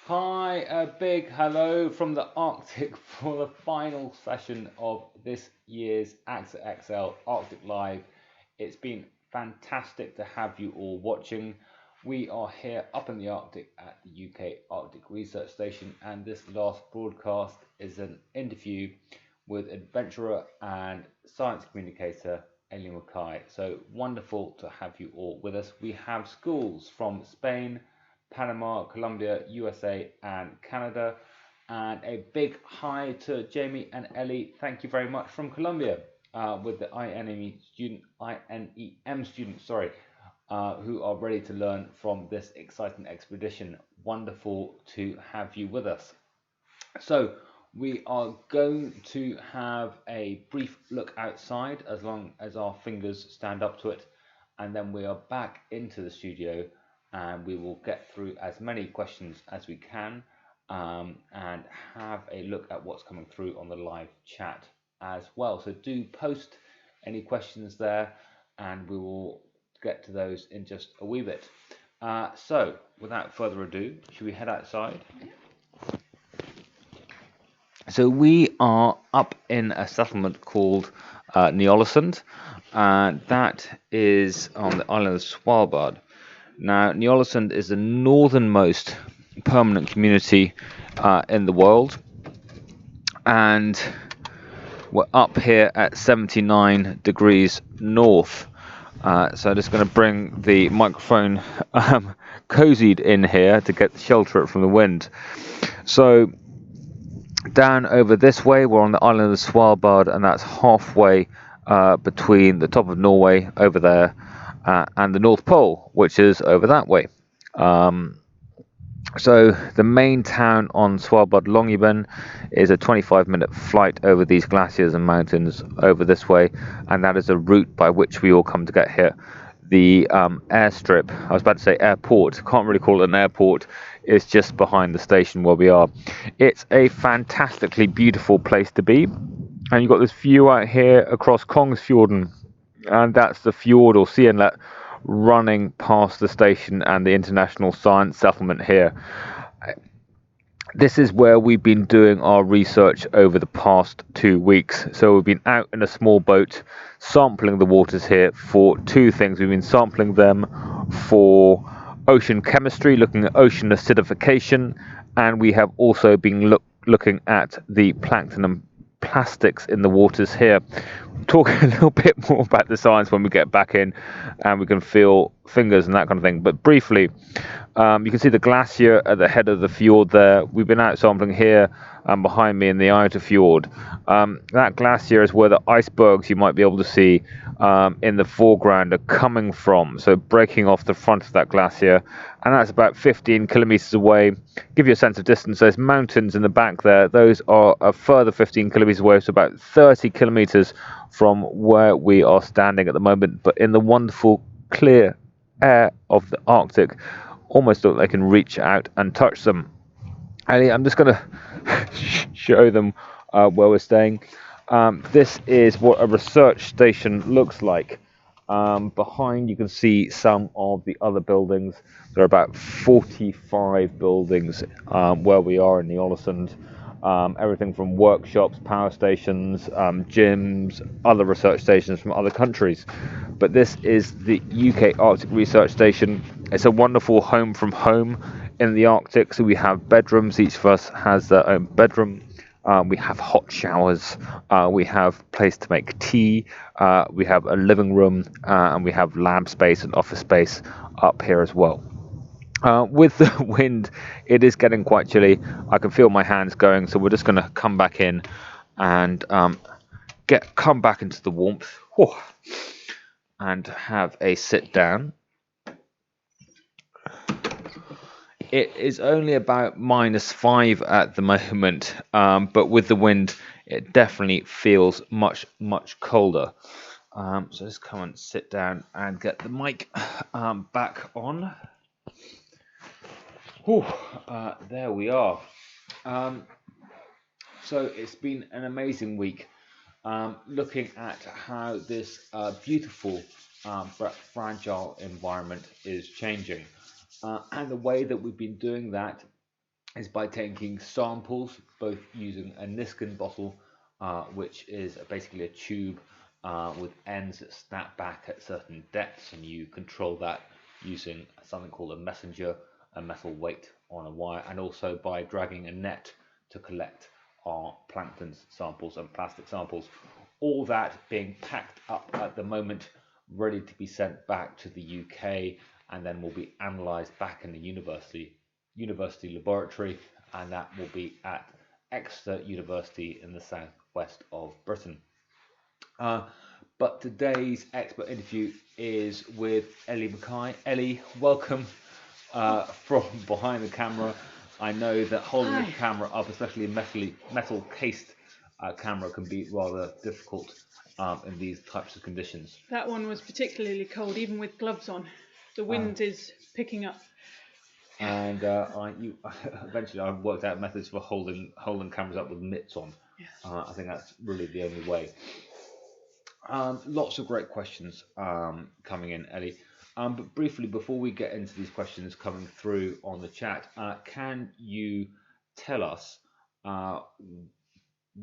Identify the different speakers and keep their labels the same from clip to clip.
Speaker 1: Hi, a big hello from the Arctic for the final session of this year's AXA XL Arctic Live. It's been fantastic to have you all watching. We are here up in the Arctic at the UK Arctic Research Station, and this last broadcast is an interview with adventurer and science communicator Ellie Mackay. So wonderful to have you all with us. We have schools from Spain, Panama, Colombia, USA, and Canada. And a big hi to Jamie and Ellie. Thank you very much from Colombia with the INEM students, sorry, who are ready to learn from this exciting expedition. Wonderful to have you with us. So we are going to have a brief look outside as long as our fingers stand up to it, and then we are back into the studio and we will get through as many questions as we can and have a look at what's coming through on the live chat as well. So do post any questions there and we will get to those in just a wee bit. So without further ado, should we head outside? So we are up in a settlement called Neolesund, and that is on the island of Svalbard. Now, Neolesund is the northernmost permanent community in the world, and we're up here at 79 degrees north. So I'm just going to bring the microphone cozied in here to get shelter it from the wind. So down over this way, we're on the island of Svalbard, and that's halfway between the top of Norway over there and the North Pole, which is over that way. So the main town on Svalbard, Longyearbyen, is a 25-minute flight over these glaciers and mountains over this way, and that is a route by which we all come to get here. The airstrip, I was about to say airport, can't really call it an airport, is just behind the station where we are. It's a fantastically beautiful place to be, and you've got this view out here across Kongsfjorden, and that's the fjord or sea inlet running past the station and the International Science Settlement here. This is where we've been doing our research over the past 2 weeks. So we've been out in a small boat sampling the waters here for two things. We've been sampling them for ocean chemistry, looking at ocean acidification, and we have also been looking at the plankton and plastics in the waters here. We'll talk a little bit more about the science when we get back in and we can feel fingers and that kind of thing. But briefly, you can see the glacier at the head of the fjord there. We've been out sampling here behind me in the outer fjord. That glacier is where the icebergs you might be able to see in the foreground are coming from. So breaking off the front of that glacier, and that's about 15 kilometers away. Give you a sense of distance. There's mountains in the back there. Those are a further 15 kilometers away, so about 30 kilometers from where we are standing at the moment. But in the wonderful clear air of the Arctic, almost look like they can reach out and touch them. And I'm just going to show them where we're staying. This is what a research station looks like. Behind you can see some of the other buildings. There are about 45 buildings where we are in Neolesund. Everything from workshops, power stations, gyms, other research stations from other countries. But this is the UK Arctic Research Station. It's a wonderful home from home in the Arctic. So we have bedrooms. Each of us has their own bedroom. We have hot showers, we have a place to make tea, we have a living room, and we have lab space and office space up here as well. With the wind, it is getting quite chilly. I can feel my hands going, so we're just going to come back in and come back into the warmth and have a sit down. It is only about -5 at the moment, but with the wind, it definitely feels much, much colder. So just come and sit down and get the mic back on. There we are. So it's been an amazing week looking at how this beautiful but fragile environment is changing. And the way that we've been doing that is by taking samples, both using a Niskin bottle, which is basically a tube with ends that snap back at certain depths, and you control that using something called a messenger, a metal weight on a wire, and also by dragging a net to collect our plankton samples and plastic samples. All that being packed up at the moment, ready to be sent back to the UK, and then will be analysed back in the university laboratory, and that will be at Exeter University in the southwest of Britain. But today's expert interview is with Ellie Mackay. Ellie, welcome from behind the camera. I know that holding the camera up, especially a metal cased camera, can be rather difficult in these types of conditions.
Speaker 2: That one was particularly cold, even with gloves on. The wind is picking up.
Speaker 1: And eventually I worked out methods for holding cameras up with mitts on.
Speaker 2: Yes.
Speaker 1: I think that's really the only way. Lots of great questions coming in, Ellie. But briefly, before we get into these questions coming through on the chat, can you tell us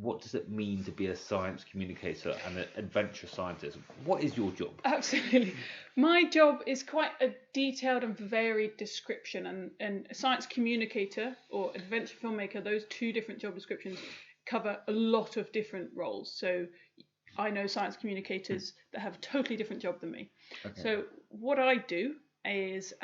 Speaker 1: what does it mean to be a science communicator and an adventure scientist? What is your job?
Speaker 2: Absolutely. My job is quite a detailed and varied description, and a science communicator or adventure filmmaker, those two different job descriptions cover a lot of different roles. So I know science communicators that have a totally different job than me. Okay. So what I do is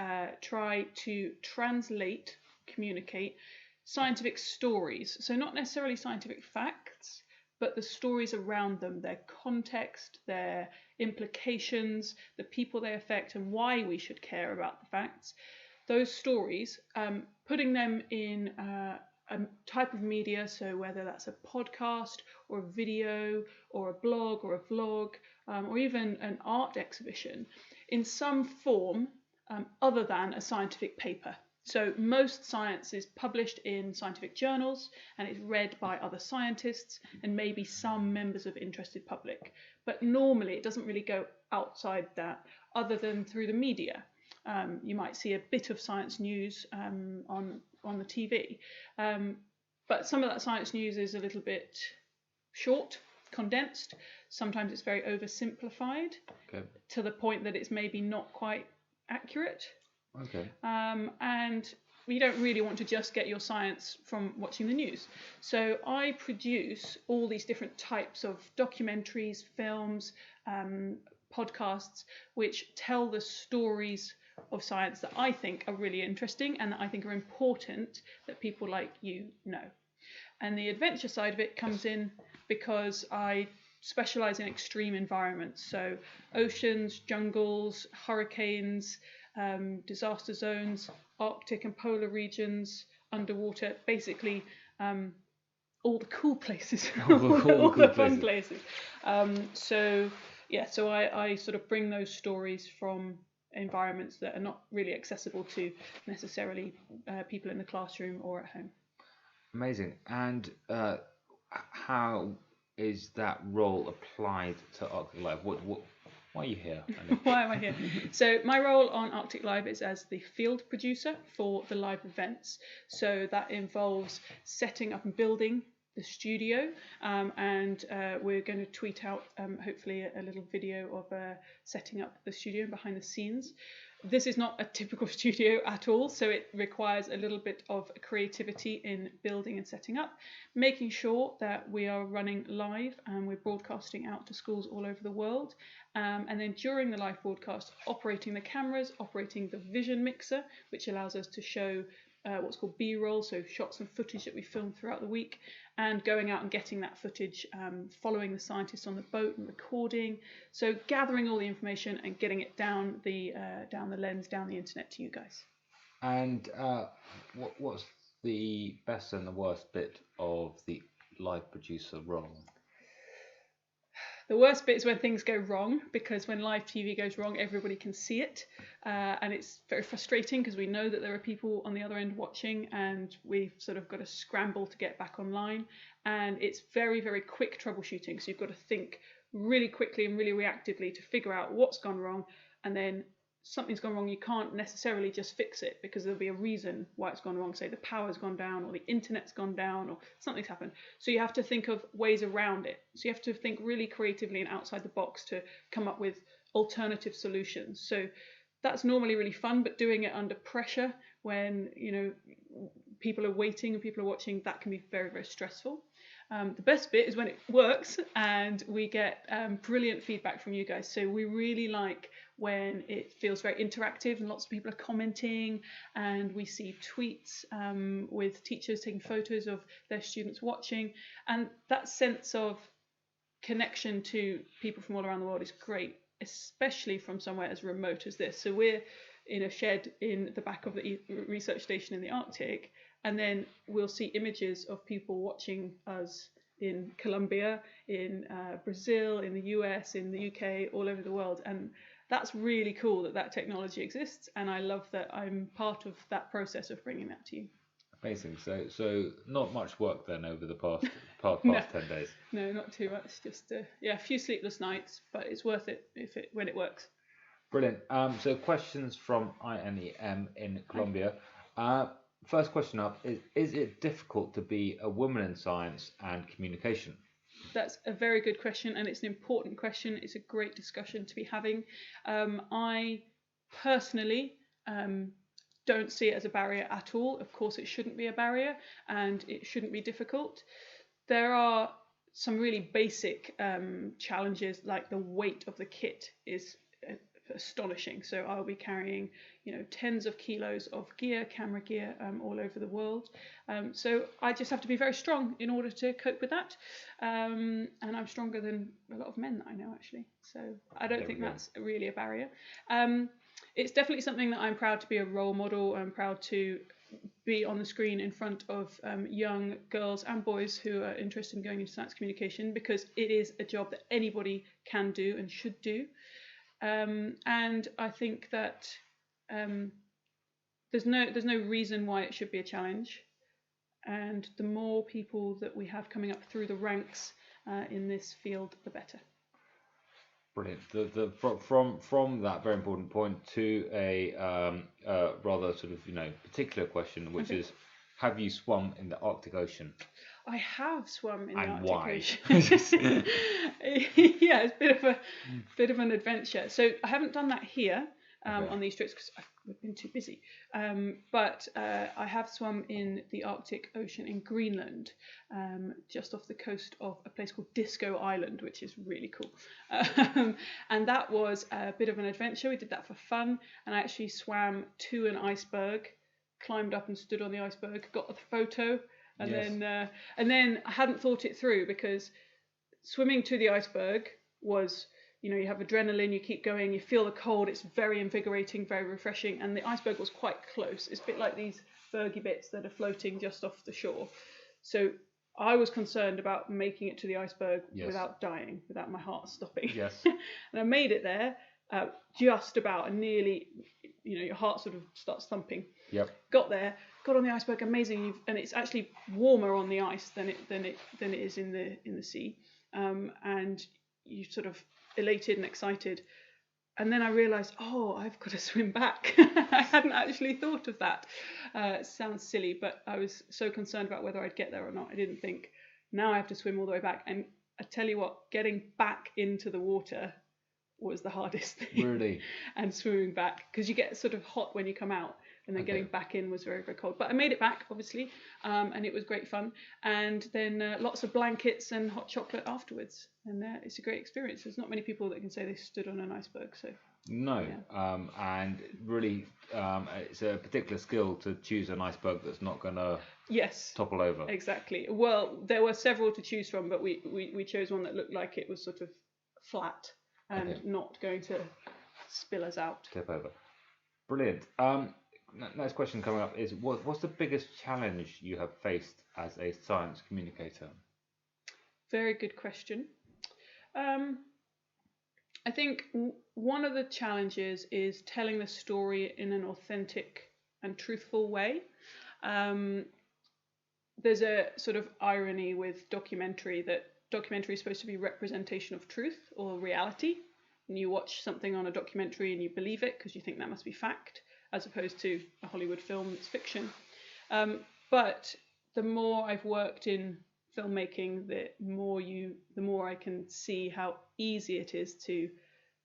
Speaker 2: try to translate, communicate scientific stories. So not necessarily scientific facts, but the stories around them, their context, their implications, the people they affect, and why we should care about the facts. Those stories, putting them in a type of media, so whether that's a podcast or a video or a blog or a vlog, or even an art exhibition, in some form other than a scientific paper. So most science is published in scientific journals and it's read by other scientists and maybe some members of interested public. But normally it doesn't really go outside that other than through the media. You might see a bit of science news on the TV. But some of that science news is a little bit short, condensed. Sometimes it's very oversimplified to the point that it's maybe not quite accurate.
Speaker 1: Okay.
Speaker 2: And you don't really want to just get your science from watching the news. So I produce all these different types of documentaries, films, podcasts, which tell the stories of science that I think are really interesting and that I think are important that people like you know. And the adventure side of it comes in because I specialize in extreme environments. So oceans, jungles, hurricanes, disaster zones, Arctic and polar regions, underwater, basically all the cool places, all the fun places. So I sort of bring those stories from environments that are not really accessible to necessarily people in the classroom or at home.
Speaker 1: Amazing. And how is that role applied to Arctic Live? Why are you here?
Speaker 2: Why am I here? So my role on Arctic Live is as the field producer for the live events. So that involves setting up and building the studio, and we're going to tweet out hopefully a little video of setting up the studio behind the scenes. This is not a typical studio at all, so it requires a little bit of creativity in building and setting up, making sure that we are running live and we're broadcasting out to schools all over the world, and then during the live broadcast, operating the cameras, operating the vision mixer, which allows us to show what's called B-roll, so shots and footage that we filmed throughout the week, and going out and getting that footage, following the scientists on the boat and recording. So gathering all the information and getting it down the lens, down the internet to you guys.
Speaker 1: And what's the best and the worst bit of the live producer role?
Speaker 2: The worst bit is when things go wrong, because when live TV goes wrong, everybody can see it. And it's very frustrating because we know that there are people on the other end watching and we've sort of got to scramble to get back online. And it's very, very quick troubleshooting. So you've got to think really quickly and really reactively to figure out what's gone wrong and then something's gone wrong, you can't necessarily just fix it because there'll be a reason why it's gone wrong. Say the power's gone down or the internet's gone down or something's happened. So you have to think of ways around it. So you have to think really creatively and outside the box to come up with alternative solutions. So that's normally really fun, but doing it under pressure when, you know, people are waiting and people are watching, that can be very, very stressful. The best bit is when it works and we get brilliant feedback from you guys. So we really like when it feels very interactive and lots of people are commenting, and we see tweets with teachers taking photos of their students watching. And that sense of connection to people from all around the world is great, especially from somewhere as remote as this. So we're in a shed in the back of the research station in the Arctic, and then we'll see images of people watching us in Colombia, in Brazil, in the US, in the UK, all over the world. And that's really cool that that technology exists, and I love that I'm part of that process of bringing that to you.
Speaker 1: Amazing. So not much work then over the past
Speaker 2: No.
Speaker 1: 10 days.
Speaker 2: No, not too much. Just a few sleepless nights, but it's worth it when it works.
Speaker 1: Brilliant. So questions from INEM in Colombia. First question up is it difficult to be a woman in science and communication?
Speaker 2: That's a very good question, and it's an important question. It's a great discussion to be having. I personally don't see it as a barrier at all. Of course, it shouldn't be a barrier, and it shouldn't be difficult. There are some really basic challenges, like the weight of the kit is astonishing. So I'll be carrying, you know, tens of kilos of gear, camera gear, all over the world. So I just have to be very strong in order to cope with that. And I'm stronger than a lot of men that I know, actually. So I don't think that's really a barrier. It's definitely something that I'm proud to be a role model. I'm proud to be on the screen in front of young girls and boys who are interested in going into science communication, because it is a job that anybody can do and should do. And I think that there's no reason why it should be a challenge. And the more people that we have coming up through the ranks in this field, the better.
Speaker 1: Brilliant. From that very important point to a rather sort of, you know, particular question, which is, have you swum in the Arctic Ocean?
Speaker 2: I have swum in the Arctic
Speaker 1: why?
Speaker 2: Ocean. Yeah, it's a bit of an adventure. So I haven't done that here on these trips because I've been too busy. But I have swum in the Arctic Ocean in Greenland, just off the coast of a place called Disco Island, which is really cool. And that was a bit of an adventure. We did that for fun, and I actually swam to an iceberg, climbed up and stood on the iceberg, got a photo. And then I hadn't thought it through, because swimming to the iceberg was, you know, you have adrenaline, you keep going, you feel the cold, it's very invigorating, very refreshing, and the iceberg was quite close. It's a bit like these bergy bits that are floating just off the shore. So I was concerned about making it to the iceberg without dying, without my heart stopping.
Speaker 1: Yes.
Speaker 2: And I made it there, just about, and nearly, you know, your heart sort of starts thumping.
Speaker 1: Yep.
Speaker 2: Got there, got on the iceberg, amazing, and it's actually warmer on the ice than it is in the sea, and you sort of elated and excited, and then I realised, oh, I've got to swim back. I hadn't actually thought of that. It sounds silly, but I was so concerned about whether I'd get there or not. I didn't think, now I have to swim all the way back. And I tell you what, getting back into the water was the hardest thing.
Speaker 1: Really?
Speaker 2: And swimming back, because you get sort of hot when you come out, and then getting back in was very, very cold. But I made it back, obviously, and it was great fun. And then lots of blankets and hot chocolate afterwards. And it's a great experience. There's not many people that can say they stood on an iceberg. So
Speaker 1: no, and really, it's a particular skill to choose an iceberg that's not going to topple over.
Speaker 2: Exactly. Well, there were several to choose from, but we chose one that looked like it was sort of flat and not going to spill us out.
Speaker 1: Tip over. Brilliant. Next question coming up is, what's the biggest challenge you have faced as a science communicator?
Speaker 2: Very good question. I think one of the challenges is telling the story in an authentic and truthful way. There's a sort of irony with documentary, that documentary is supposed to be representation of truth or reality, and you watch something on a documentary and you believe it because you think that must be fact, as opposed to a Hollywood film that's fiction. But the more I've worked in filmmaking, the more I can see how easy it is to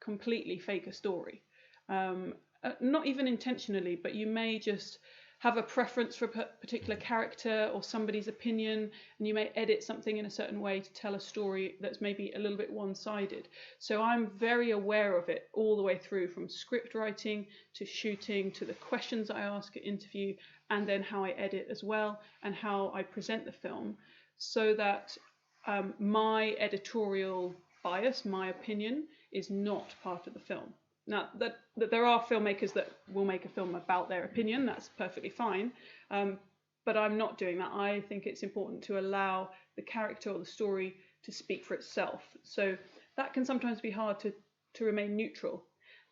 Speaker 2: completely fake a story. Not even intentionally, but you may just have a preference for a particular character or somebody's opinion, and you may edit something in a certain way to tell a story that's maybe a little bit one-sided. So I'm very aware of it all the way through, from script writing to shooting to the questions I ask at interview, and then how I edit as well, and how I present the film, so that my editorial bias, my opinion, is not part of the film. Now, that there are filmmakers that will make a film about their opinion, that's perfectly fine, but I'm not doing that. I think it's important to allow the character or the story to speak for itself. So that can sometimes be hard to remain neutral,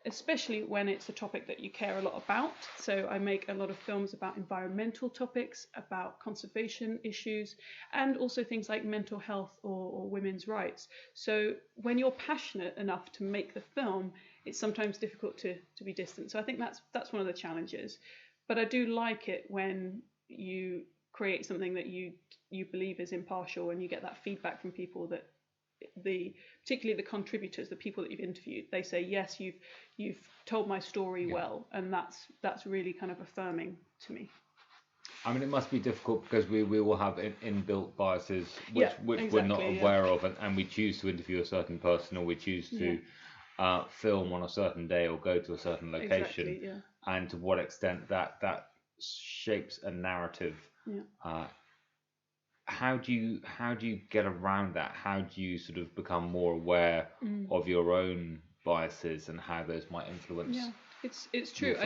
Speaker 2: especially when it's a topic that you care a lot about. So I make a lot of films about environmental topics, about conservation issues, and also things like mental health or women's rights. So when you're passionate enough to make the film, it's sometimes difficult to be distant. So I think that's one of the challenges. But I do like it when you create something that you believe is impartial, and you get that feedback from people that particularly the contributors, the people that you've interviewed, they say, yes, you've told my story well, and that's really kind of affirming to me.
Speaker 3: I mean, it must be difficult because we will have inbuilt biases which exactly, we're not aware of, and we choose to interview a certain person, or we choose to film on a certain day or go to a certain location,
Speaker 2: exactly,
Speaker 3: and to what extent that shapes a narrative. How do you get around that? How do you sort of become more aware of your own biases and how those might influence?
Speaker 2: Yeah, it's true.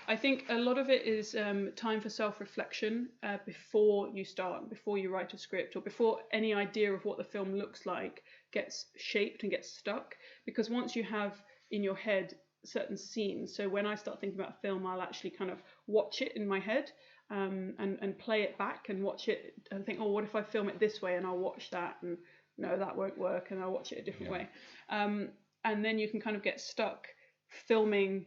Speaker 2: I think a lot of it is time for self-reflection before you start, before you write a script, or before any idea of what the film looks like gets shaped and gets stuck. Because once you have in your head certain scenes, so when I start thinking about film, I'll actually kind of watch it in my head. And play it back and watch it and think, oh, what if I film it this way? And I'll watch that, and no, that won't work, and I'll watch it a different way. And then you can kind of get stuck filming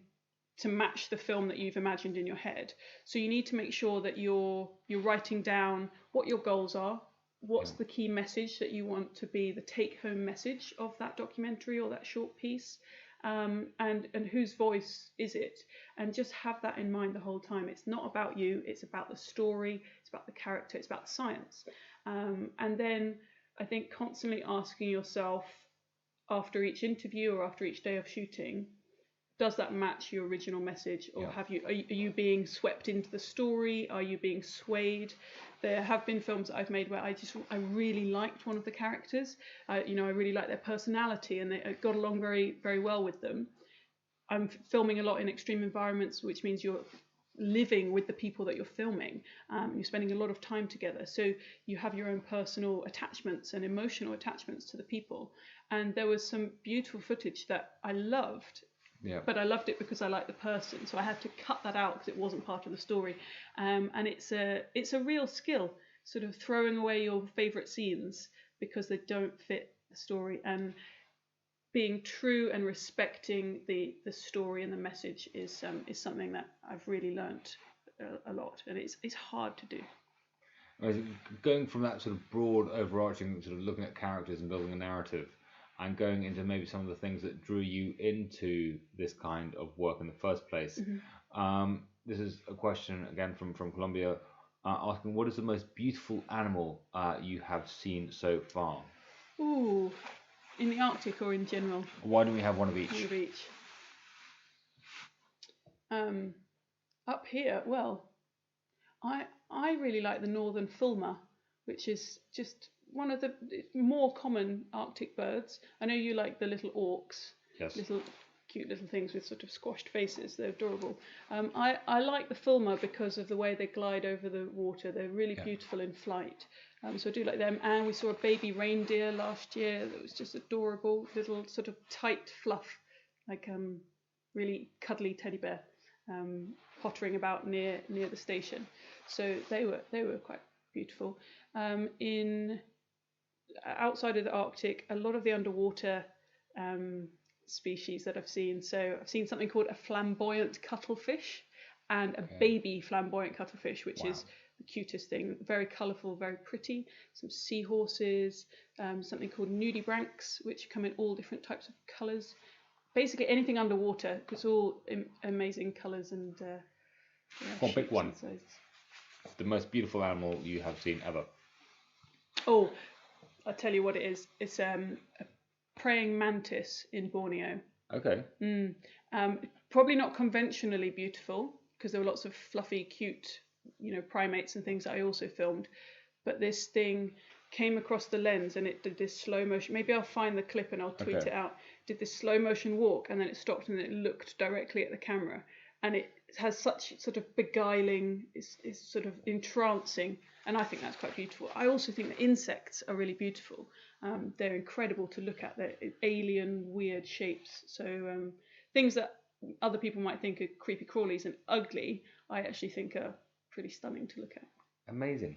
Speaker 2: to match the film that you've imagined in your head. So you need to make sure that you're writing down what your goals are, what's the key message that you want to be the take-home message of that documentary or that short piece. And whose voice is it? And just have that in mind the whole time. It's not about you, it's about the story, it's about the character, it's about the science. And then I think constantly asking yourself after each interview or after each day of shooting, does that match your original message, or are you being swept into the story? Are you being swayed? There have been films that I've made where I really liked one of the characters. I really liked their personality, and they got along very, very well with them. I'm filming a lot in extreme environments, which means you're living with the people that you're filming. You're spending a lot of time together, so you have your own personal attachments and emotional attachments to the people. And there was some beautiful footage that I loved. Yeah. But I loved it because I liked the person, so I had to cut that out because it wasn't part of the story. And it's a real skill, sort of throwing away your favourite scenes because they don't fit the story, and being true and respecting the story and the message is something that I've really learnt a lot, and it's hard to do.
Speaker 3: Going from that sort of broad, overarching, sort of looking at characters and building a narrative, and going into maybe some of the things that drew you into this kind of work in the first place. Mm-hmm. This is a question again from Colombia, asking, what is the most beautiful animal you have seen so far?
Speaker 2: Ooh, in the Arctic or in general?
Speaker 3: Why don't we have one of each?
Speaker 2: One of each. Up here, well, I really like the northern fulmar, which is just one of the more common Arctic birds. I know you like the little auks,
Speaker 3: yes.
Speaker 2: Little cute little things with sort of squashed faces. They're adorable. I like the fulmar because of the way they glide over the water. They're really beautiful in flight. So I do like them. And we saw a baby reindeer last year that was just adorable, little sort of tight fluff, like really cuddly teddy bear, pottering about near the station. So they were quite beautiful. Outside of the Arctic, a lot of the underwater species that I've seen. So I've seen something called a flamboyant cuttlefish and a baby flamboyant cuttlefish, which is the cutest thing. Very colourful, very pretty. Some seahorses, something called nudibranchs, which come in all different types of colours. Basically anything underwater. It's all amazing colours and
Speaker 3: One big one. The most beautiful animal you have seen ever.
Speaker 2: Oh, I'll tell you what it is. It's a praying mantis in Borneo.
Speaker 3: Okay.
Speaker 2: Probably not conventionally beautiful, because there were lots of fluffy, cute, primates and things that I also filmed. But this thing came across the lens and it did this slow motion. Maybe I'll find the clip and I'll tweet it out. Did this slow motion walk and then it stopped and then it looked directly at the camera. And it has such sort of beguiling, is sort of entrancing. And I think that's quite beautiful. I also think the insects are really beautiful. They're incredible to look at. They're alien, weird shapes. So things that other people might think are creepy crawlies and ugly, I actually think are pretty stunning to look at.
Speaker 3: Amazing.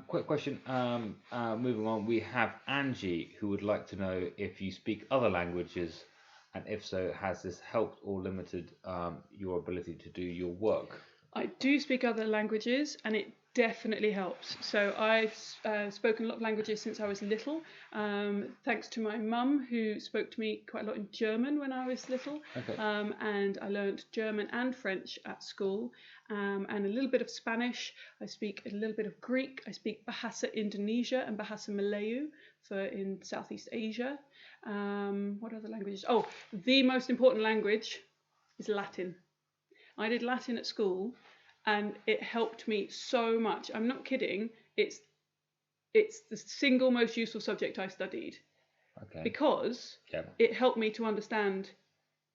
Speaker 3: Quick question. Moving on, we have Angie, who would like to know if you speak other languages, and if so, has this helped or limited your ability to do your work?
Speaker 2: I do speak other languages, and it definitely helps. So I've spoken a lot of languages since I was little, thanks to my mum, who spoke to me quite a lot in German when I was little.
Speaker 3: Okay.
Speaker 2: And I learned German and French at school, and a little bit of Spanish. I speak a little bit of Greek. I speak Bahasa Indonesia and Bahasa Melayu in Southeast Asia. What other languages? Oh, the most important language is Latin. I did Latin at school, and it helped me so much. I'm not kidding. It's the single most useful subject I studied.
Speaker 3: Okay.
Speaker 2: Because it helped me to understand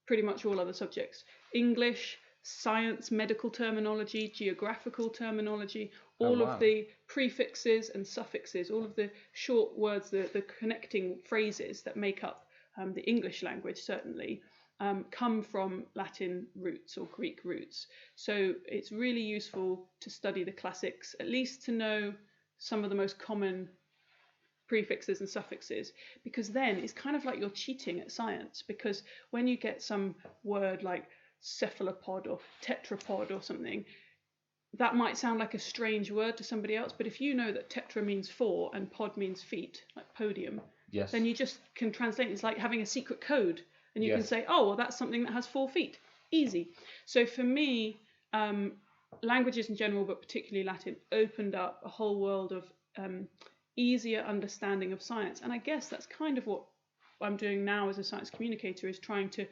Speaker 2: pretty much all other subjects. English, science, medical terminology, geographical terminology, all of the prefixes and suffixes, all of the short words, the connecting phrases that make up the English language, certainly, come from Latin roots or Greek roots. So it's really useful to study the classics, at least to know some of the most common prefixes and suffixes, because then it's kind of like you're cheating at science, because when you get some word like cephalopod or tetrapod or something, that might sound like a strange word to somebody else, but if you know that tetra means 4 and pod means feet, like podium, then you just can translate. It's like having a secret code. And you can say, oh, well, that's something that has 4 feet. Easy. So for me, languages in general, but particularly Latin, opened up a whole world of easier understanding of science. And I guess that's kind of what I'm doing now as a science communicator, is trying to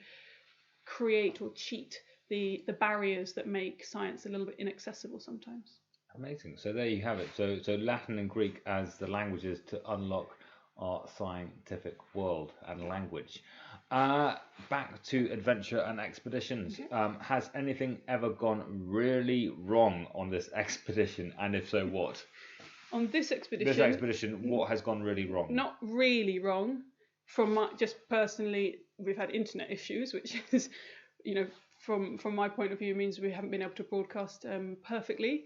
Speaker 2: create or cheat the barriers that make science a little bit inaccessible sometimes.
Speaker 3: Amazing. So there you have it. So Latin and Greek as the languages to unlock our scientific world and language. Back to adventure and expeditions. Has anything ever gone really wrong on this expedition, and if so, what?
Speaker 2: On this expedition,
Speaker 3: What has gone really wrong?
Speaker 2: Not really wrong. Just personally, we've had internet issues, which is, from my point of view, means we haven't been able to broadcast perfectly.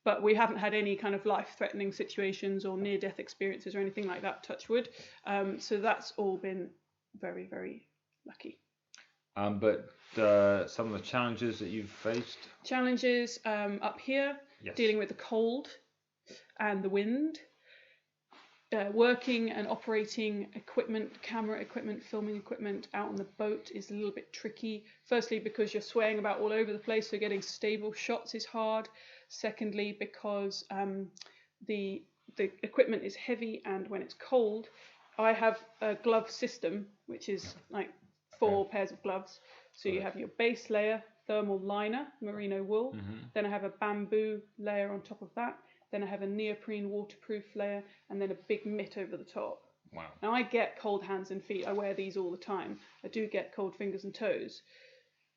Speaker 2: But we haven't had any kind of life-threatening situations or near-death experiences or anything like that, touch wood. So that's all been very, very lucky.
Speaker 3: But some of the challenges that you've faced?
Speaker 2: Challenges up here, dealing with the cold and the wind. Working and operating equipment, camera equipment, filming equipment out on the boat is a little bit tricky. Firstly, because you're swaying about all over the place, so getting stable shots is hard. Secondly, because the equipment is heavy, and when it's cold, I have a glove system, which is like 4 pairs of gloves. So you have your base layer, thermal liner, merino wool. Then I have a bamboo layer on top of that. Then I have a neoprene waterproof layer, and then a big mitt over the top.
Speaker 3: Wow.
Speaker 2: Now I get cold hands and feet. I wear these all the time. I do get cold fingers and toes.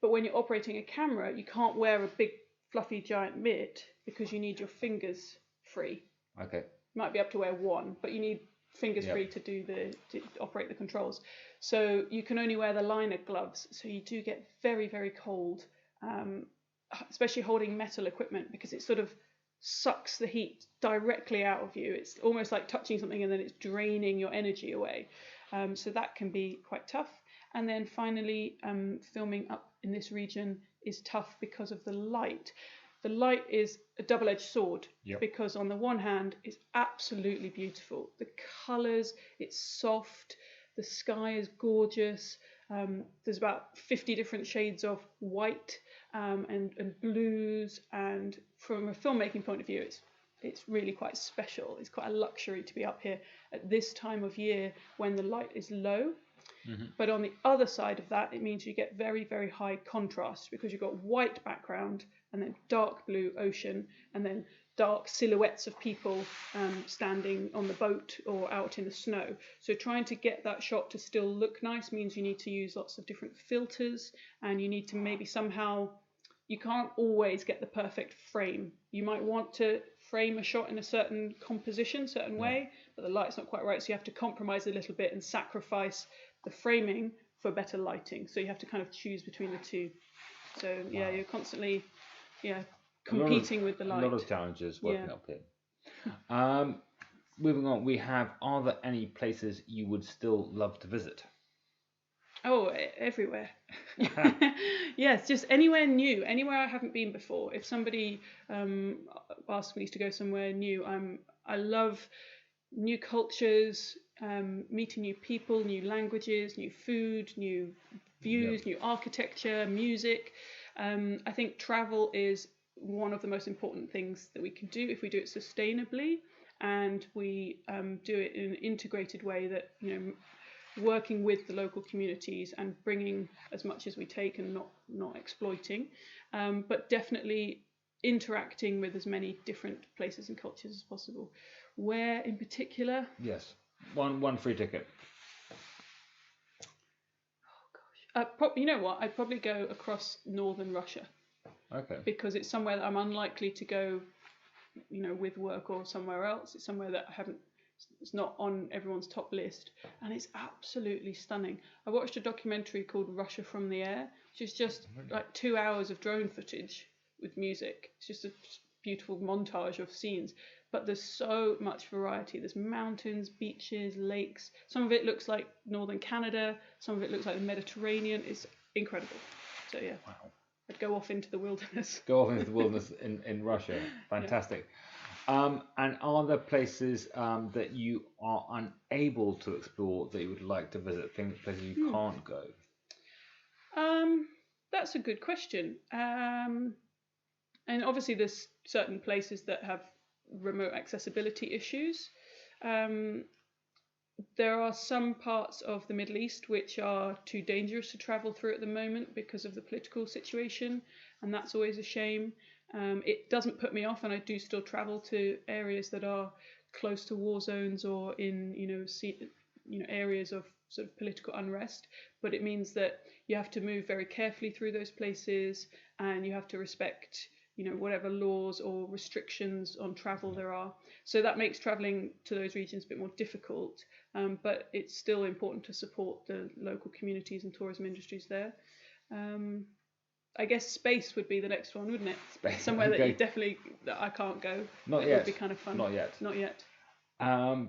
Speaker 2: But when you're operating a camera, you can't wear a big fluffy giant mitt because you need your fingers free.
Speaker 3: Okay.
Speaker 2: You might be able to wear 1, but you need fingers free to operate the controls. So you can only wear the liner gloves. So you do get very, very cold, especially holding metal equipment, because it sort of sucks the heat directly out of you. It's almost like touching something and then it's draining your energy away. So that can be quite tough. And then finally, filming up in this region is tough because of the light. The light is a double-edged sword, because on the one hand, it's absolutely beautiful. The colours, it's soft, the sky is gorgeous. There's about 50 different shades of white and blues, and from a filmmaking point of view, it's really quite special. It's quite a luxury to be up here at this time of year when the light is low. But on the other side of that, it means you get very, very high contrast, because you've got white background and then dark blue ocean and then dark silhouettes of people standing on the boat or out in the snow. So trying to get that shot to still look nice means you need to use lots of different filters, and you need to maybe somehow, you can't always get the perfect frame. You might want to frame a shot in a certain composition, certain way, but the light's not quite right, so you have to compromise a little bit and sacrifice the framing for better lighting. So you have to kind of choose between the two. So you're constantly competing with the light.
Speaker 3: A lot of challenges working up here. Moving on, we have, are there any places you would still love to visit?
Speaker 2: Oh, everywhere. Yes, just anywhere new, anywhere I haven't been before. If somebody asks me to go somewhere new, I love new cultures, meeting new people, new languages, new food, new views, new architecture, music. I think travel is one of the most important things that we can do if we do it sustainably, and we do it in an integrated way that, working with the local communities and bringing as much as we take and not exploiting, but definitely interacting with as many different places and cultures as possible. Where in particular?
Speaker 3: Yes, one free ticket.
Speaker 2: Oh gosh, you know what? I'd probably go across northern Russia.
Speaker 3: Okay.
Speaker 2: Because it's somewhere that I'm unlikely to go, with work or somewhere else. It's somewhere that it's not on everyone's top list, and it's absolutely stunning. I watched a documentary called Russia from the Air, which is just like 2 hours of drone footage with music. It's just a beautiful montage of scenes, but there's so much variety. There's mountains, beaches, lakes. Some of it looks like northern Canada, some of it looks like the Mediterranean. It's incredible. So yeah.
Speaker 3: Wow.
Speaker 2: I'd go off into the wilderness.
Speaker 3: Go off into the wilderness in Russia. Fantastic. And are there places that you are unable to explore that you would like to visit, places you can't go?
Speaker 2: That's a good question. And obviously there's certain places that have remote accessibility issues. There are some parts of the Middle East which are too dangerous to travel through at the moment because of the political situation, and that's always a shame. It doesn't put me off, and I do still travel to areas that are close to war zones or in areas of sort of political unrest, but it means that you have to move very carefully through those places, and you have to respect whatever laws or restrictions on travel there are. So that makes travelling to those regions a bit more difficult, but it's still important to support the local communities and tourism industries there. I guess space would be the next one, wouldn't it?
Speaker 3: Space.
Speaker 2: Somewhere that I can't go.
Speaker 3: Not
Speaker 2: yet. It would be kind of fun.
Speaker 3: Not yet.
Speaker 2: Not yet.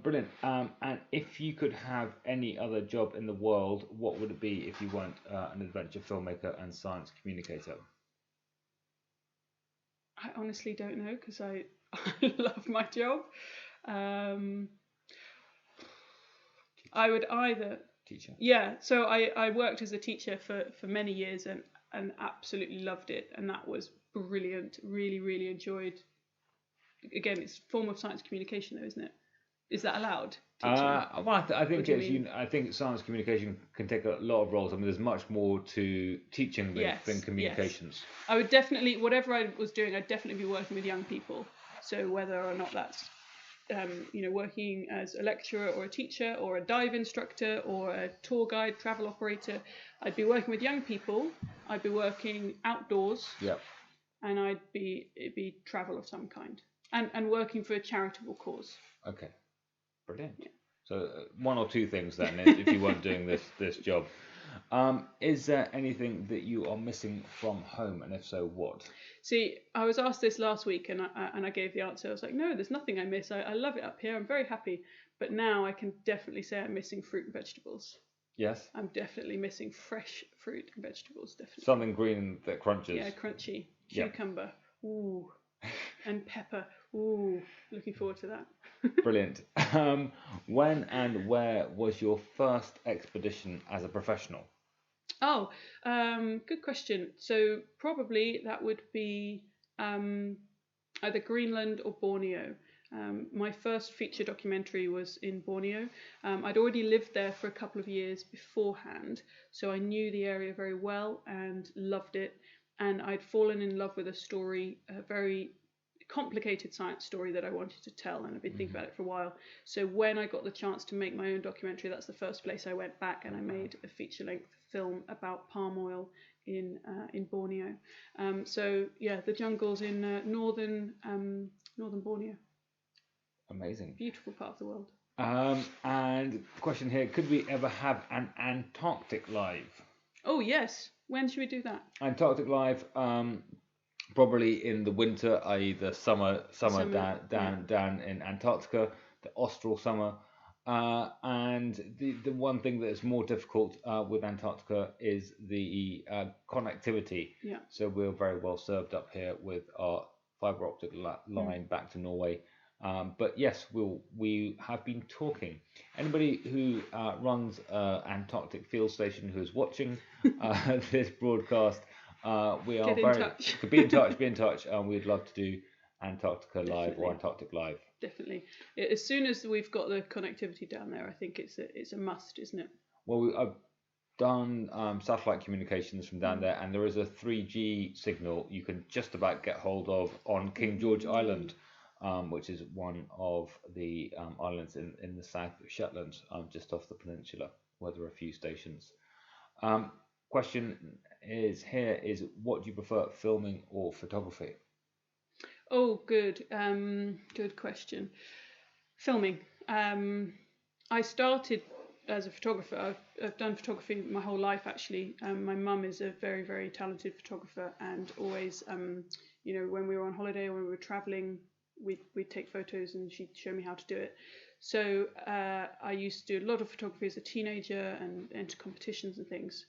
Speaker 3: Brilliant. And if you could have any other job in the world, what would it be if you weren't an adventure filmmaker and science communicator?
Speaker 2: I honestly don't know, because I love my job. I would either...
Speaker 3: Teacher.
Speaker 2: Yeah, so I worked as a teacher for many years and absolutely loved it, and that was brilliant. Really, really enjoyed. Again, it's a form of science communication, though, isn't it? Is that allowed?
Speaker 3: I think science communication can take a lot of roles. I mean, there's much more to teaching than communications.
Speaker 2: Yes. I would definitely, whatever I was doing, I'd definitely be working with young people. So whether or not that's working as a lecturer or a teacher or a dive instructor or a tour guide, travel operator, I'd be working with young people. I'd be working outdoors.
Speaker 3: Yep.
Speaker 2: And it'd be travel of some kind, and working for a charitable cause.
Speaker 3: Okay, brilliant.
Speaker 2: Yeah.
Speaker 3: So one or two things then, if you weren't doing this job. Is there anything that you are missing from home, and if so, what?
Speaker 2: See, I was asked this last week, and I gave the answer. I was like, no, there's nothing I miss. I love it up here. I'm very happy. But now I can definitely say I'm missing fruit and vegetables.
Speaker 3: Yes.
Speaker 2: I'm definitely missing fresh fruit and vegetables. Definitely.
Speaker 3: Something green that crunches.
Speaker 2: Yeah, crunchy.
Speaker 3: Yep.
Speaker 2: Cucumber. Ooh. And pepper. Ooh. Looking forward to that.
Speaker 3: Brilliant. When and where was your first expedition as a professional?
Speaker 2: Oh, good question. So probably that would be either Greenland or Borneo. My first feature documentary was in Borneo. I'd already lived there for a couple of years beforehand, so I knew the area very well and loved it. And I'd fallen in love with a story, a very complicated science story that I wanted to tell, and I've been thinking about it for a while. So when I got the chance to make my own documentary, that's the first place I went back, and I made a feature-length film about palm oil in Borneo. So yeah, the jungles in northern Borneo.
Speaker 3: Amazing.
Speaker 2: Beautiful part of the world.
Speaker 3: And question here: could we ever have an Antarctic live?
Speaker 2: Oh yes. When should we do that?
Speaker 3: Antarctic live. Probably in the winter, i.e. the summer down in Antarctica, the austral summer. And the one thing that is more difficult with Antarctica is the connectivity.
Speaker 2: Yeah.
Speaker 3: So we're very well served up here with our fibre optic line back to Norway. But yes, we have been talking. Anybody who runs Antarctic field station who is watching this broadcast, we are be in touch. We'd love to do Antarctica live or Antarctic live.
Speaker 2: Definitely. As soon as we've got the connectivity down there, I think it's a must, isn't it?
Speaker 3: Well, I've done satellite communications from down there, and there is a 3G signal you can just about get hold of on King George Island, which is one of the islands in the South Shetland, just off the peninsula, where there are a few stations. Question is what do you prefer, filming or photography?
Speaker 2: Oh, good. Good question. Filming. I started as a photographer. I've done photography my whole life, actually. My mum is a very, very talented photographer, and always, when we were on holiday or when we were traveling, we'd take photos and she'd show me how to do it. So I used to do a lot of photography as a teenager and enter competitions and things.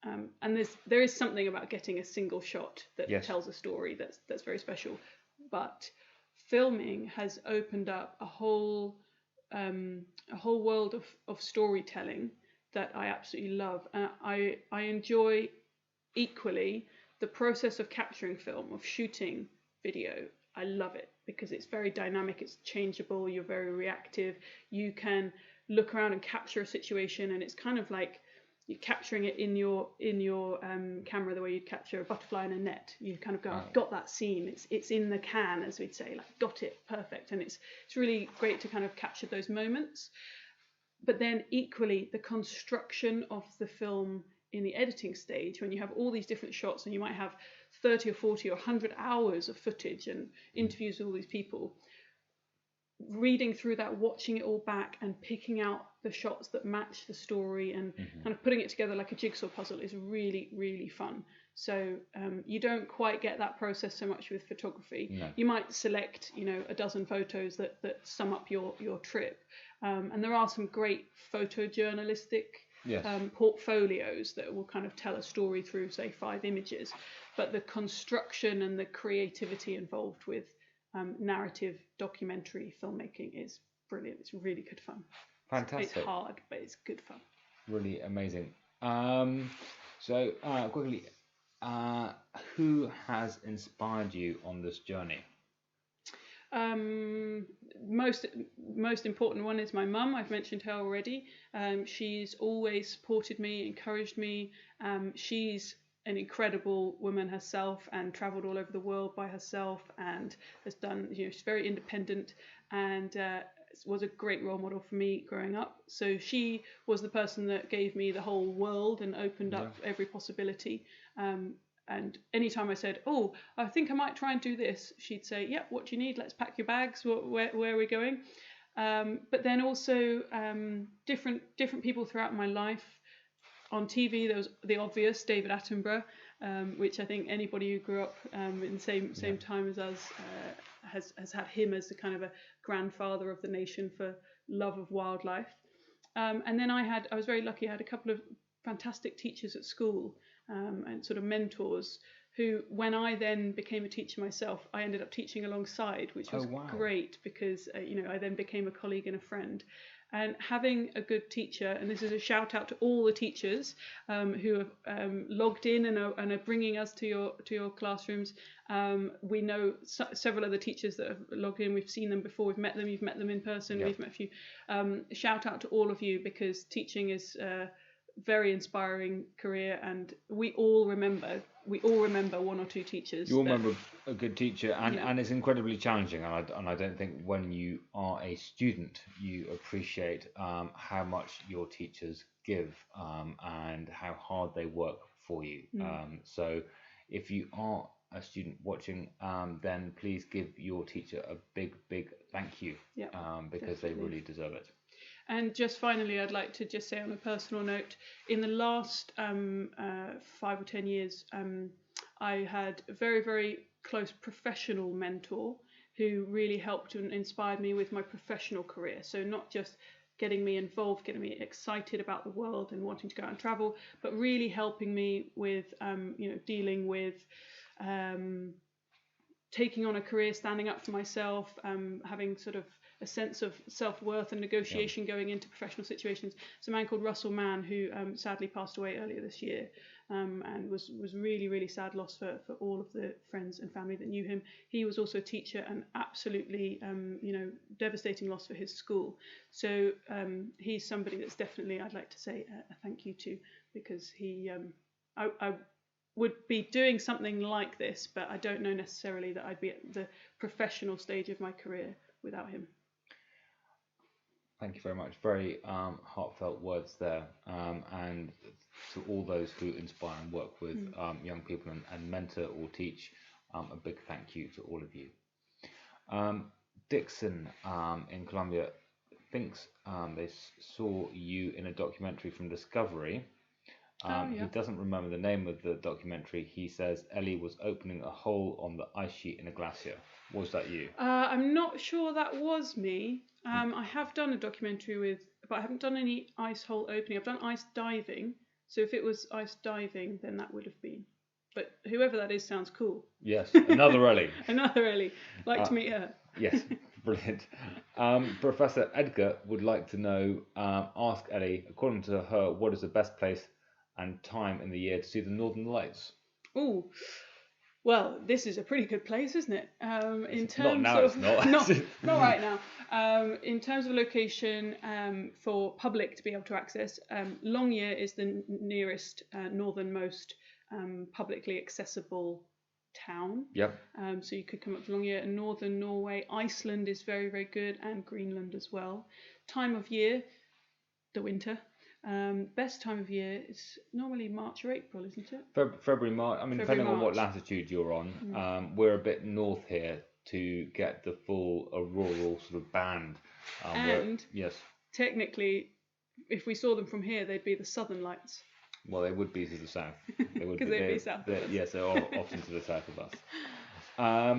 Speaker 2: And there is something about getting a single shot that tells a story that's very special. But filming has opened up a whole world of storytelling that I absolutely love. I enjoy equally the process of capturing film, of shooting video. I love it because it's very dynamic, it's changeable, you're very reactive. You can look around and capture a situation, and it's kind of like you're capturing it in your camera the way you'd capture a butterfly in a net. You kind of go, I've got that scene. It's in the can, as we'd say, like got it, perfect. And it's really great to kind of capture those moments. But then equally, the construction of the film in the editing stage, when you have all these different shots and you might have 30 or 40 or 100 hours of footage and interviews with all these people, reading through that, watching it all back and picking out the shots that match the story and kind of putting it together like a jigsaw puzzle is really, really fun. So you don't quite get that process so much with photography. No. You might select, a dozen photos that sum up your trip. And there are some great photojournalistic portfolios that will kind of tell a story through, say, 5 images. But the construction and the creativity involved with narrative documentary filmmaking is brilliant. It's really good fun.
Speaker 3: Fantastic.
Speaker 2: It's hard, but it's good fun.
Speaker 3: Really amazing. So quickly, who has inspired you on this journey?
Speaker 2: Most important one is my mum. I've mentioned her already. She's always supported me, encouraged me. She's an incredible woman herself and travelled all over the world by herself and has done, she's very independent and was a great role model for me growing up. So she was the person that gave me the whole world and opened up every possibility. And anytime I said, oh, I think I might try and do this, she'd say, yep, what do you need? Let's pack your bags. Where are we going? But then also different people throughout my life. On TV, there was the obvious David Attenborough, which I think anybody who grew up in the same time as us has had him as the kind of a grandfather of the nation for love of wildlife. And then I was very lucky. I had a couple of fantastic teachers at school and sort of mentors who, when I then became a teacher myself, I ended up teaching alongside, which was great because, I then became a colleague and a friend. And having a good teacher, and this is a shout out to all the teachers who have logged in and are bringing us to your classrooms. We know several other teachers that have logged in. We've seen them before. We've met them. You've met them in person. Yep. We've met a few. Shout out to all of you, because teaching is very inspiring career, and we all remember one or two teachers.
Speaker 3: You all remember a good teacher, and it's incredibly challenging, and I don't think when you are a student you appreciate how much your teachers give and how hard they work for you. So if you are a student watching, then please give your teacher a big thank you, because definitely. They really deserve it.
Speaker 2: And just finally, I'd like to just say on a personal note, in the last 5 or 10 years, I had a very, very close professional mentor who really helped and inspired me with my professional career. So not just getting me involved, getting me excited about the world and wanting to go out and travel, but really helping me with, dealing with taking on a career, standing up for myself, having sort of a sense of self-worth and negotiation going into professional situations. It's a man called Russell Mann who sadly passed away earlier this year, and was really, really sad loss for all of the friends and family that knew him. He was also a teacher, and absolutely devastating loss for his school. So he's somebody that's definitely I'd like to say a thank you to, because he I would be doing something like this, but I don't know necessarily that I'd be at the professional stage of my career without him.
Speaker 3: Thank you very much. Very heartfelt words there, and to all those who inspire and work with young people and mentor or teach, a big thank you to all of you. Dixon in Colombia thinks they saw you in a documentary from Discovery. He doesn't remember the name of the documentary. He says Ellie was opening a hole on the ice sheet in a glacier. Was that you?
Speaker 2: I'm not sure that was me. I have done a documentary but I haven't done any ice hole opening. I've done ice diving. So if it was ice diving, then that would have been. But whoever that is sounds cool.
Speaker 3: Yes, another Ellie.
Speaker 2: Another Ellie. Like to meet her.
Speaker 3: Yes, brilliant. Professor Edgar would like to know, ask Ellie, according to her, what is the best place and time in the year to see the Northern Lights?
Speaker 2: Oh, well, this is a pretty good place, isn't it? In terms
Speaker 3: not now,
Speaker 2: of
Speaker 3: it's not.
Speaker 2: not right now. In terms of location, for public to be able to access, Longyear is the nearest northernmost publicly accessible town.
Speaker 3: Yep.
Speaker 2: So you could come up to Longyear. And northern Norway, Iceland is very, very good, and Greenland as well. Time of year, the winter. Best time of year is normally March or April, isn't it?
Speaker 3: February, March. I mean, depending on what latitude you're on. We're a bit north here to get the full rural sort of band.
Speaker 2: And
Speaker 3: yes,
Speaker 2: technically, if we saw them from here, they'd be the Southern Lights.
Speaker 3: Well, they would be to the south. They would
Speaker 2: because they'd be south of us.
Speaker 3: Yes, they're often to the south of us.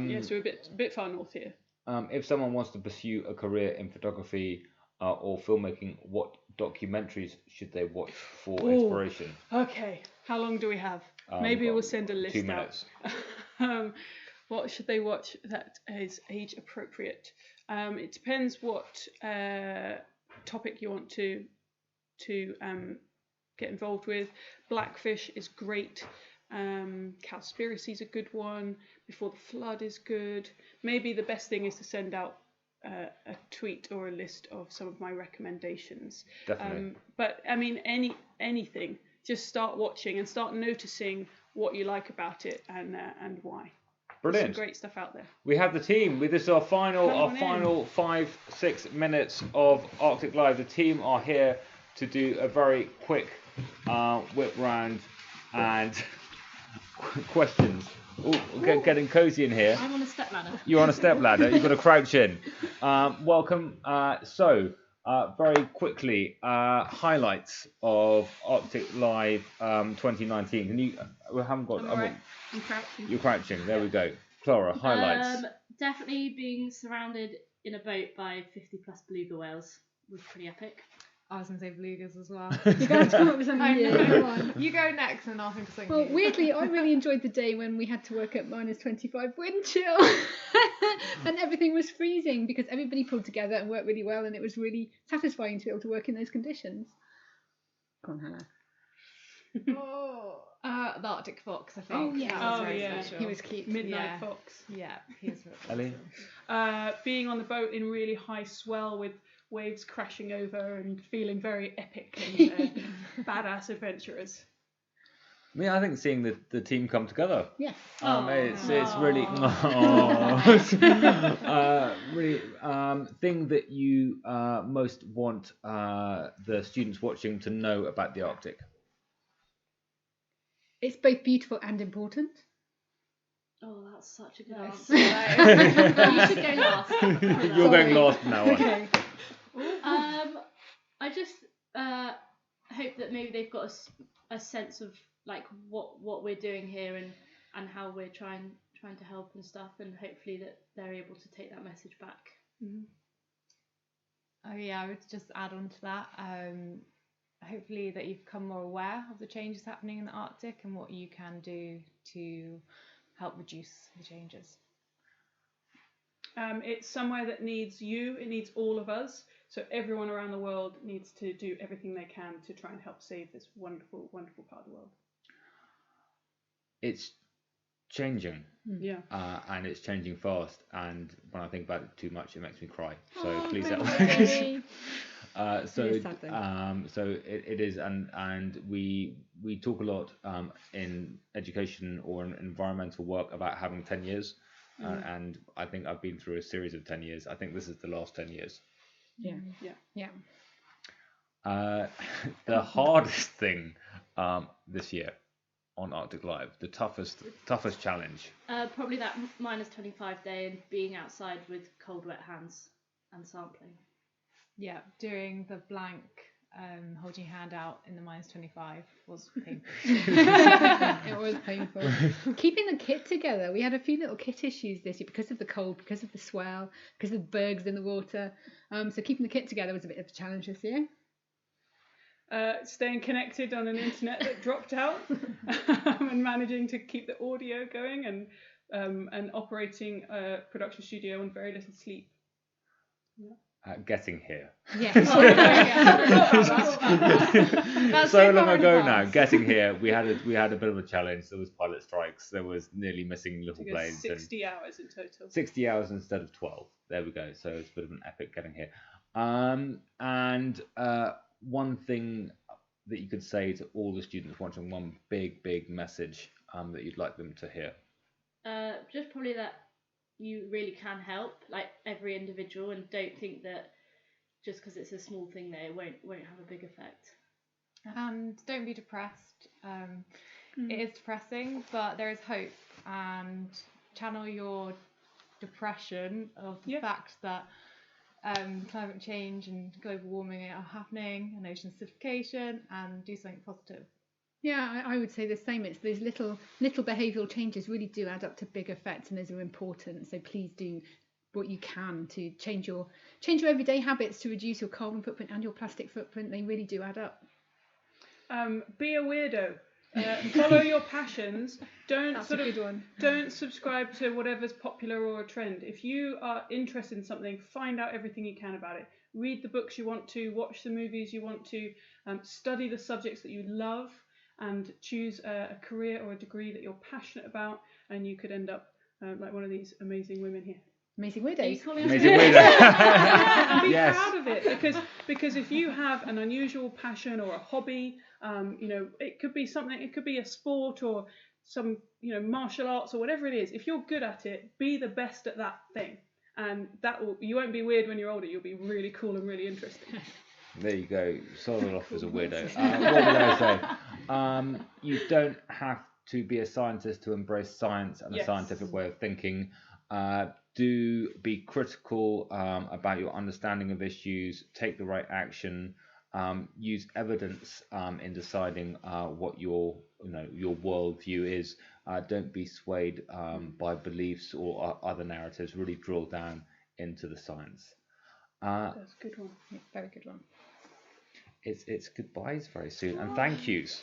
Speaker 2: Yes, we're a bit far north here.
Speaker 3: If someone wants to pursue a career in photography or filmmaking, what documentaries should they watch for inspiration?
Speaker 2: Okay, how long do we have? Maybe we'll send a list
Speaker 3: 2 minutes.
Speaker 2: out. What should they watch that is age appropriate? It depends what topic you want to get involved with. Blackfish is great. Cowspiracy is a good one. Before the Flood is good. Maybe the best thing is to send out a tweet or a list of some of my recommendations.
Speaker 3: Definitely.
Speaker 2: But I mean, anything. Just start watching and start noticing what you like about it and why.
Speaker 3: Brilliant.
Speaker 2: There's some great stuff out there.
Speaker 3: We have the team. This is our final 5-6 minutes of Arctic Live. The team are here to do a very quick whip round and questions. Getting cozy in here.
Speaker 4: I'm on a step ladder.
Speaker 3: You're on a step ladder. You've got to crouch in. Welcome. Very quickly, highlights of Arctic Live 2019. Can you? We haven't got.
Speaker 4: I'm crouching.
Speaker 3: You're crouching. There we go. Clara, highlights.
Speaker 4: Definitely being surrounded in a boat by 50+ beluga whales was pretty epic. I was going to say belugas as well.
Speaker 5: You're going to have to come up with something new. Go on.
Speaker 4: You go next and I'll think of something
Speaker 5: Well,
Speaker 4: new.
Speaker 5: weirdly, I really enjoyed the day when we had to work at -25 wind chill and everything was freezing because everybody pulled together and worked really well, and it was really satisfying to be able to work in those conditions. Go on, Hannah.
Speaker 4: The Arctic Fox, I think.
Speaker 5: Oh, yeah.
Speaker 4: That was
Speaker 2: Oh,
Speaker 4: very
Speaker 2: yeah.
Speaker 4: special.
Speaker 5: He was cute.
Speaker 2: Midnight
Speaker 4: Yeah.
Speaker 2: Fox.
Speaker 4: Yeah, he was really
Speaker 3: Ellie?
Speaker 4: awesome.
Speaker 2: Being on the boat in really high swell with waves crashing over and feeling very epic and badass adventurers.
Speaker 3: I mean, I think seeing the team come together.
Speaker 5: Yeah.
Speaker 3: It's really really thing that you most want the students watching to know about the Arctic.
Speaker 5: It's both beautiful and important.
Speaker 6: Oh, that's such a good
Speaker 5: Nice.
Speaker 6: answer. You should go last.
Speaker 3: You're going last from now on.
Speaker 5: Okay.
Speaker 6: I just hope that maybe they've got a sense of like what we're doing here and how we're trying to help and stuff, and hopefully that they're able to take that message back.
Speaker 2: Mm-hmm.
Speaker 4: Oh yeah, I would just add on to that. Hopefully that you've become more aware of the changes happening in the Arctic and what you can do to help reduce the changes.
Speaker 2: It's somewhere that needs you, it needs all of us. So everyone around the world needs to do everything they can to try and help save this wonderful, wonderful part of the world.
Speaker 3: It's changing.
Speaker 2: Yeah.
Speaker 3: And it's changing fast. And when I think about it too much, it makes me cry. So please help.
Speaker 5: Really?
Speaker 3: So
Speaker 5: It is sad though.
Speaker 3: so it is, and we talk a lot in education or in environmental work about having 10 years, and I think I've been through a series of 10 years. I think this is the last 10 years.
Speaker 5: Yeah.
Speaker 2: Yeah.
Speaker 5: Yeah.
Speaker 3: The hardest thing this year on Arctic Live, the toughest challenge.
Speaker 6: Probably that -25 day and being outside with cold, wet hands and sampling.
Speaker 4: Yeah, doing the blank, holding your hand out in the -25 was painful.
Speaker 5: It was painful. Keeping the kit together. We had a few little kit issues this year because of the cold, because of the swell, because of the bergs in the water. So keeping the kit together was a bit of a challenge this year.
Speaker 2: Staying connected on an internet that dropped out and managing to keep the audio going and operating a production studio on very little sleep. Yeah.
Speaker 3: Getting here.
Speaker 5: Yes.
Speaker 4: That's
Speaker 3: So
Speaker 4: so
Speaker 3: long
Speaker 4: far in
Speaker 3: ago
Speaker 4: the
Speaker 3: now.
Speaker 4: past.
Speaker 3: Getting here, we had a bit of a challenge. There was pilot strikes. There was nearly missing little
Speaker 2: Took us
Speaker 3: planes.
Speaker 2: 60 hours in total.
Speaker 3: 60 hours instead of 12. There we go. So it's a bit of an epic getting here. And one thing that you could say to all the students watching, one big message that you'd like them to hear.
Speaker 6: Just probably that you really can help, like every individual, and don't think that just because it's a small thing there, it won't have a big effect.
Speaker 4: And don't be depressed. It is depressing, but there is hope. And channel your depression of the fact that climate change and global warming are happening, and ocean acidification, and do something positive.
Speaker 5: Yeah, I would say the same. It's these little behavioural changes really do add up to big effects, and those are important. So please do what you can to change your everyday habits to reduce your carbon footprint and your plastic footprint. They really do add up.
Speaker 2: Be a weirdo. Follow your passions.
Speaker 5: That's a good one.
Speaker 2: Don't subscribe to whatever's popular or a trend. If you are interested in something, find out everything you can about it. Read the books you want to, watch the movies you want to, study the subjects that you love, and choose a career or a degree that you're passionate about, and you could end up like one of these amazing women here.
Speaker 5: Amazing weirdos.
Speaker 3: Amazing weirdo.
Speaker 2: And be
Speaker 3: Yes.
Speaker 2: proud of it, because if you have an unusual passion or a hobby, it could be something, it could be a sport or some martial arts or whatever it is. If you're good at it, be the best at that thing, and you won't be weird when you're older. You'll be really cool and really interesting.
Speaker 3: There you go. Started off as a weirdo. What was I say? You don't have to be a scientist to embrace science and a scientific way of thinking. Do be critical about your understanding of issues. Take the right action. Use evidence in deciding what your worldview is. Don't be swayed by beliefs or other narratives. Really drill down into the science.
Speaker 2: That's a good one.
Speaker 5: Yeah, very good one.
Speaker 3: it's goodbyes very soon, and thank yous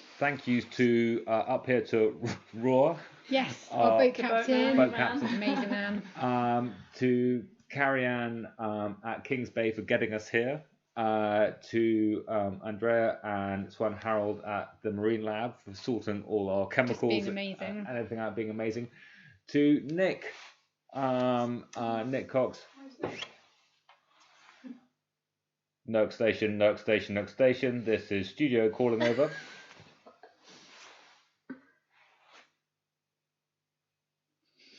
Speaker 3: to up here to Roar.
Speaker 5: Yes, our boat captain,
Speaker 3: boat captain.
Speaker 5: amazing man.
Speaker 3: To Carrie Ann at Kings Bay for getting us here. To Andrea and Swan Harold at the Marine Lab for sorting all our chemicals and everything out, being amazing. To Nick, Nick Cox. Nurk Station. This is Studio calling over.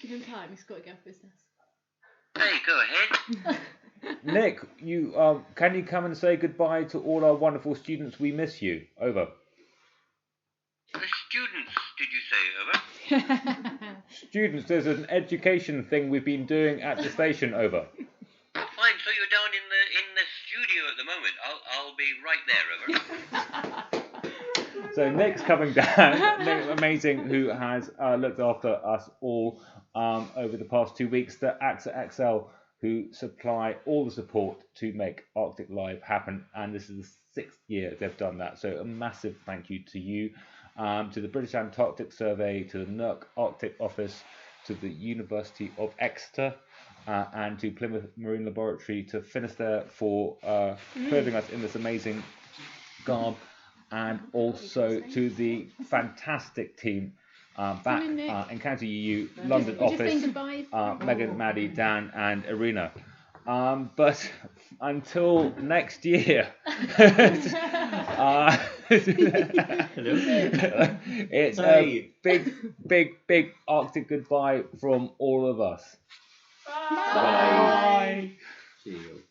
Speaker 6: Give him time, he's got to go off business.
Speaker 7: Hey, go ahead.
Speaker 3: Nick, you can you come and say goodbye to all our wonderful students? We miss you. Over.
Speaker 7: The students, did you say? Over.
Speaker 3: Students, there's an education thing we've been doing at the station. Over.
Speaker 7: Fine, so you're down in the studio at the moment. I'll be right there. Over.
Speaker 3: So Nick's coming down. Nick, amazing, who has looked after us all over the past 2 weeks. The AXA XL, who supply all the support to make Arctic Live happen, and this is the 6th year they've done that. So a massive thank you to you, to the British Antarctic Survey, to the NERC Arctic Office, to the University of Exeter, and to Plymouth Marine Laboratory, to Finisterre for clothing us in this amazing garb, and also to the fantastic team back in County EU, London office, Megan, Maddie, Dan and Irina. But until next year, it's a big Arctic goodbye from all of us. Bye. See you.